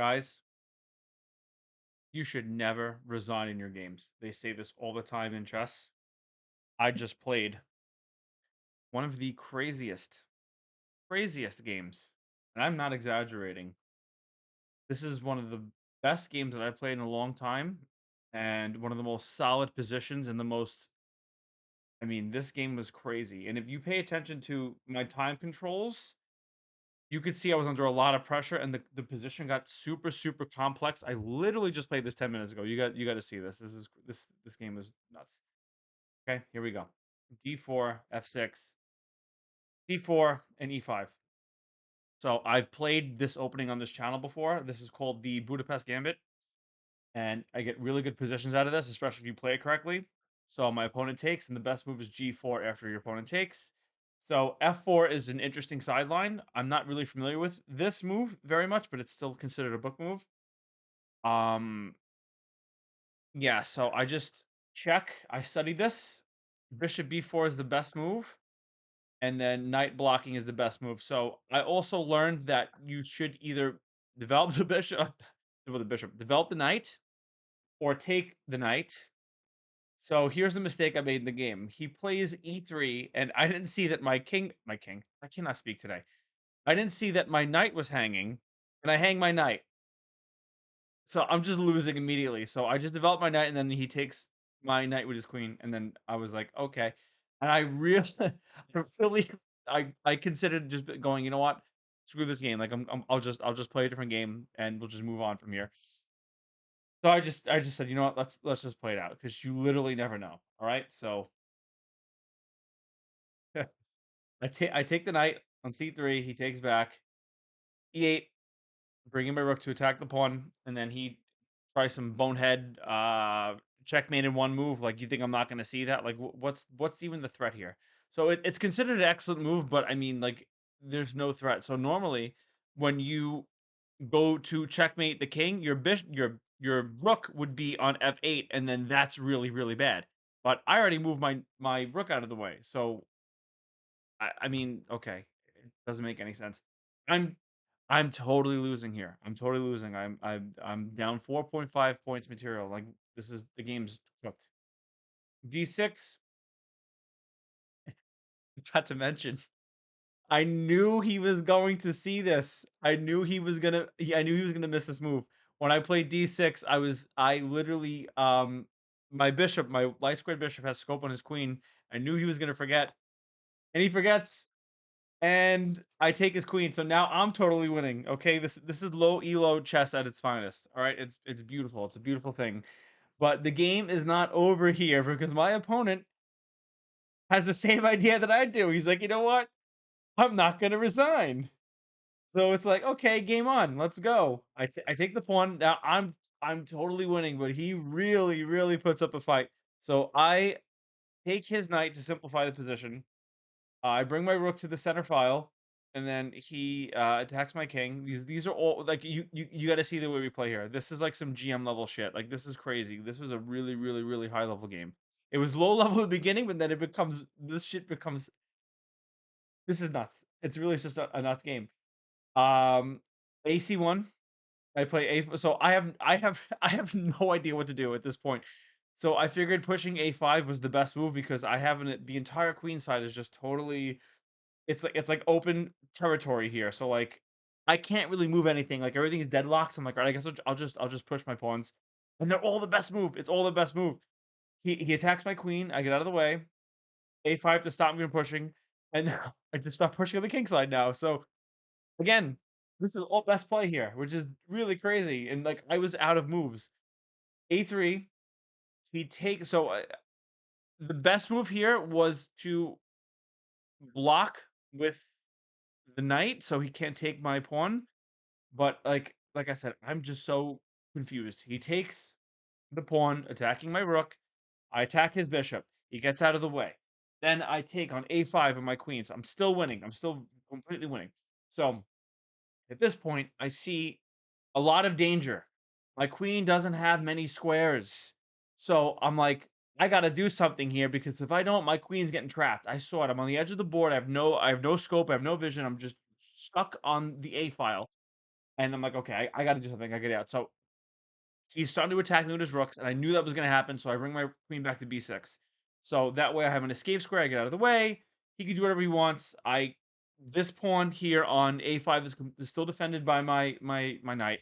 Guys, you should never resign in your games. They say this all the time in chess. I just played one of the craziest games. And I'm not exaggerating. This is one of the best games that I've played in a long time and one of the most solid positions and the most this game was crazy. And if you pay attention to my time controls, you could see I was under a lot of pressure and the position got super complex. I literally just played this 10 minutes ago. You got to see this. This game is nuts. Okay, here we go. D4, F6, D4, and E5. So I've played this opening on this channel before. This is called the Budapest Gambit, and I get really good positions out of this, especially if you play it correctly. So my opponent takes, and the best move is G4 after your opponent takes. So F4 is an interesting sideline. I'm not really familiar with this move very much, but it's still considered a book move. Um, yeah, so I just check. I studied this. Bishop B4 is the best move. And then knight blocking is the best move. So I also learned that you should either develop the bishop, develop the knight, or take the knight. So here's the mistake I made in the game. He plays e3, and I didn't see that I cannot speak today. I didn't see that my knight was hanging, and I hang my knight. So I'm just losing immediately. So I just developed my knight, and then he takes my knight with his queen, and then I was like, okay. And I really, I really, I considered just going. You know what? Screw this game. Like I'll just play a different game, and we'll just move on from here. So I just said, you know what? Let's just play it out because you literally never know. All right. So I take the knight on c3. He takes back e8. Bringing my rook to attack the pawn, and then he tries some bonehead checkmate in one move. Like, you think I'm not going to see that? Like, what's even the threat here? So it's considered an excellent move, but I mean, like, there's no threat. So normally, when you go to checkmate the king, your rook would be on f8, and then that's really bad. But I already moved my rook out of the way, so I mean, okay, it doesn't make any sense. I'm I'm totally losing here. I'm totally losing. I'm down 4.5 points material. Like, this is the game's cooked. D6, not to mention, I knew he was going to see this. I knew he was gonna miss this move. When I played D6, I literally my light squared bishop has scope on his queen. I knew he was gonna forget, and he forgets. And I take his queen, so now I'm totally winning. Okay, this is low elo chess at its finest. All right, it's beautiful. It's a beautiful thing. But the game is not over here because my opponent has the same idea that I do. He's like, you know what? I'm not gonna resign. So it's like, okay, game on. Let's go. I take the pawn. Now I'm totally winning, but he really puts up a fight. So I take his knight to simplify the position. I bring my rook to the center file, and then he attacks my king. These are all like you got to see the way we play here. This is like some GM level shit. Like, this is crazy. This was a really high level game. It was low level at the beginning, but then this shit becomes this is nuts. It's really just a nuts game. AC1. I play A. So I have no idea what to do at this point. So I figured pushing A5 was the best move because I have the entire queen side is just totally it's like open territory here. So, like, I can't really move anything. Like, everything is deadlocked. I'm like, all right, I guess I'll just push my pawns, and they're all the best move. It's all the best move. He attacks my queen. I get out of the way. A5 to stop me from pushing, and now I just stop pushing on the king side now. So again, this is all best play here, which is really crazy. And, like, I was out of moves. A3. He takes so the best move here was to block with the knight so he can't take my pawn. But, like I said, I'm just so confused. He takes the pawn, attacking my rook. I attack his bishop. He gets out of the way. Then I take on A5 and my queen. So I'm still winning. I'm still completely winning. So at this point, I see a lot of danger. My queen doesn't have many squares. So I'm like, I gotta do something here because if I don't, my queen's getting trapped. I saw it. I'm on the edge of the board. I have no scope. I have no vision. I'm just stuck on the A file. and I'm like, "Okay, I gotta do something, I gotta get out." So, he's starting to attack me with his rooks, and I knew that was gonna happen, so I bring my queen back to b6. So, that way I have an escape square, I get out of the way, he can do whatever he wants, this pawn here on a5 is still defended by my knight,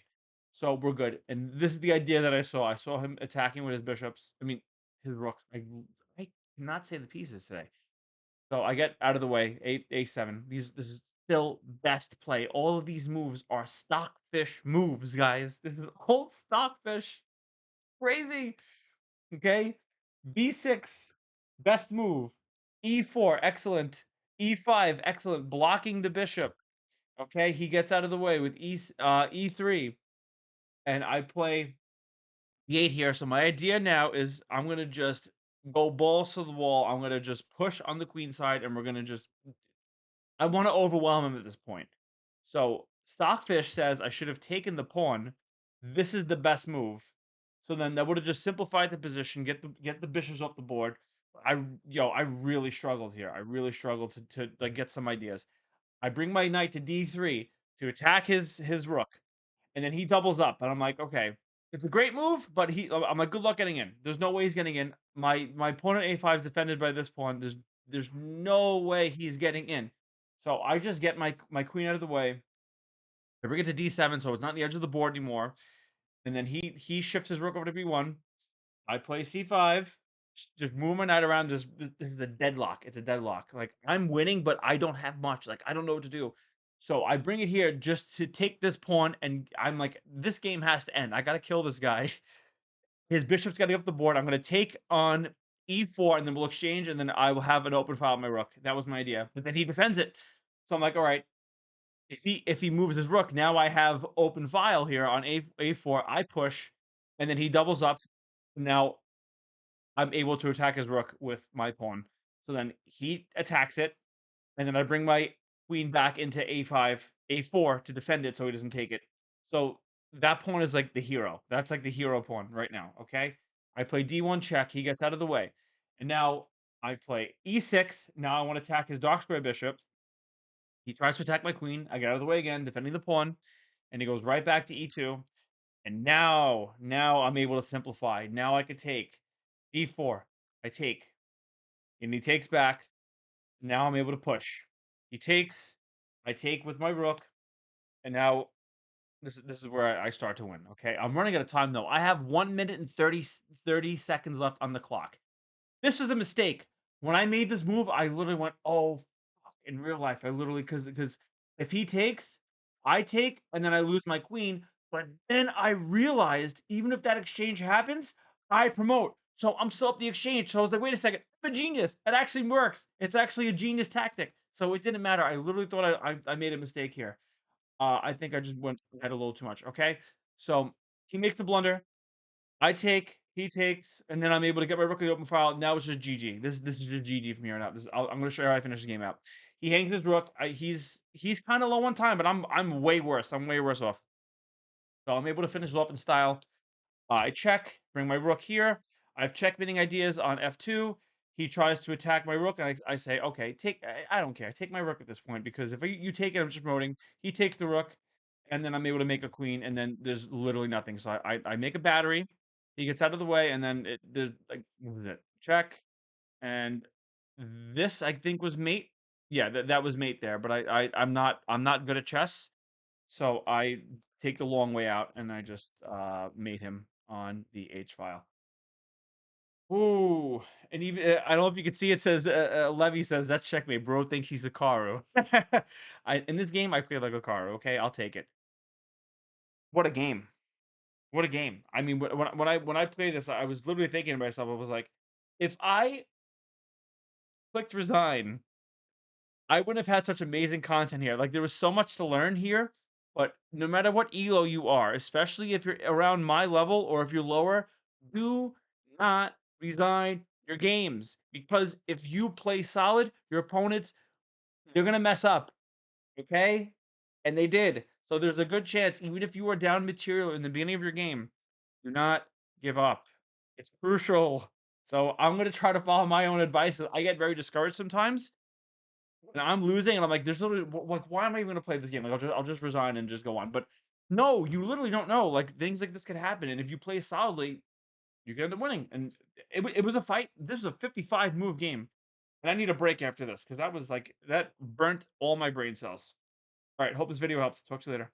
so we're good, and this is the idea that I saw him attacking with his bishops, I mean, his rooks, I cannot say the pieces today. So I get out of the way, a7. This is still best play. All of these moves are stockfish moves, guys. This is old stockfish. Crazy. Okay. B6, best move. E4, excellent. E5, excellent. Blocking the bishop. Okay, he gets out of the way with E3. And I play E8 here. So my idea now is I'm gonna just go balls to the wall. I'm gonna just push on the queen side, and we're gonna just I wanna overwhelm him at this point. So, Stockfish says I should have taken the pawn. This is the best move. So then that would've just simplified the position, get the bishops off the board. I really struggled here. I really struggled to, like, get some ideas. I bring my knight to D3 to attack his rook, and then he doubles up, and I'm like, "Okay, it's a great move, but I'm like, "Good luck getting in. There's no way he's getting in. My pawn at A5 is defended by this pawn. There's no way he's getting in." So I just get my queen out of the way. I bring it to D7, so it's not on the edge of the board anymore, and then he shifts his rook over to B1. I play C5, just move my knight around. This is a deadlock. It's a deadlock. Like, I'm winning, but I don't have much. Like, I don't know what to do. So I bring it here just to take this pawn, and I'm like, this game has to end. I gotta kill this guy. His bishop's gotta get off the board. I'm gonna take on E4, and then we'll exchange, and then I will have an open file on my rook. That was my idea. But then he defends it. So I'm like, all right, if he moves his rook, now I have open file here on A4. I push, and then he doubles up. Now I'm able to attack his rook with my pawn. So then he attacks it, and then I bring my queen back into a5, a4 to defend it so he doesn't take it. So that pawn is like the hero. That's like the hero pawn right now. Okay. I play d1 check. He gets out of the way. And now I play e6. Now I want to attack his dark square bishop. He tries to attack my queen. I get out of the way again, defending the pawn. And he goes right back to e2. And now I'm able to simplify. Now I could take e4. I take. And he takes back. Now I'm able to push. He takes. I take with my rook. And now this is where I start to win. Okay. I'm running out of time though. I have 1 minute and 30 seconds left on the clock. This was a mistake. When I made this move, I literally went, "Oh, fuck," in real life. I literally because if he takes, I take, and then I lose my queen. But then I realized even if that exchange happens, I promote. So I'm still up the exchange. So I was like, wait a second, I'm a genius. It actually works. It's actually a genius tactic. So it didn't matter. I literally thought I made a mistake here. I think I just went ahead a little too much. Okay. So he makes a blunder. I take, he takes, and then I'm able to get my rook in the open file. Now it's just GG. This is just GG from here on out. I'm going to show you how I finish the game out. He hangs his rook. He's kind of low on time, but I'm way worse. I'm way worse off. So I'm able to finish it off in style. I check, bring my rook here. I have checkmating ideas on f2. He tries to attack my rook, and I say, okay, take. I don't care. Take my rook at this point because if you take it, I'm just promoting. He takes the rook, and then I'm able to make a queen, and then there's literally nothing. So I make a battery. He gets out of the way, and then there's like what was it? Check, and this I think was mate. Yeah, that was mate there. But I'm not good at chess. So I take the long way out, and I just made him on the H file. Ooh, and even I don't know if you can see it says Levy says that's checkmate. Bro thinks he's a Karu. In this game I play like a Karu. Okay, I'll take it. What a game! What a game! I mean, when I play this, I was literally thinking to myself, I was like, if I clicked resign, I wouldn't have had such amazing content here. Like, there was so much to learn here, but no matter what elo you are, especially if you're around my level or if you're lower, do not resign your games because if you play solid, your opponents they're gonna mess up, okay? And they did. So there's a good chance, even if you are down material in the beginning of your game, do not give up. It's crucial. So I'm gonna try to follow my own advice. I get very discouraged sometimes, and I'm losing, and I'm like, "There's literally like, why am I even gonna play this game? Like, I'll just resign and just go on." But No, you literally don't know, like, things like this could happen, and if you play solidly, you could end up winning, and it was a fight. This was a 55 move game, and I need a break after this because that was, like that burnt all my brain cells. Alright, hope this video helps. Talk to you later.